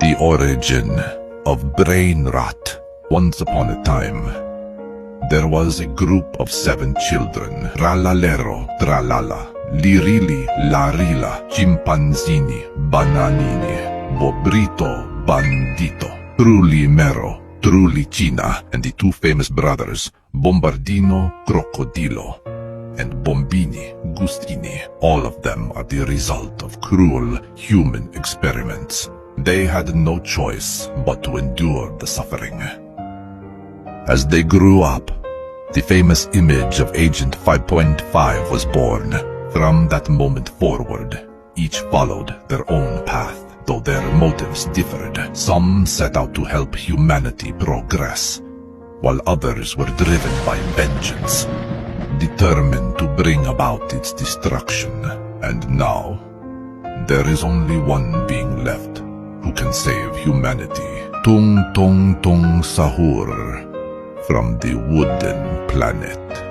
The origin of brain rot. Once upon a time, there was a group of 7 children. Tralalero, tralala, lirili, larila, chimpanzini, bananini, bobrito, bandito, truly mero, truly china, and the 2 famous brothers, Bombardino, Crocodilo, and Bombini, Gustini. All of them are the result of cruel human experiments. They had no choice but to endure the suffering. As they grew up, the famous image of Agent 5.5 was born. From that moment forward, each followed their own path, though their motives differed. Some set out to help humanity progress, while others were driven by vengeance, determined to bring about its destruction. And now, there is only one being left who can save humanity. Tung Tung Tung Sahur from the Wooden Planet.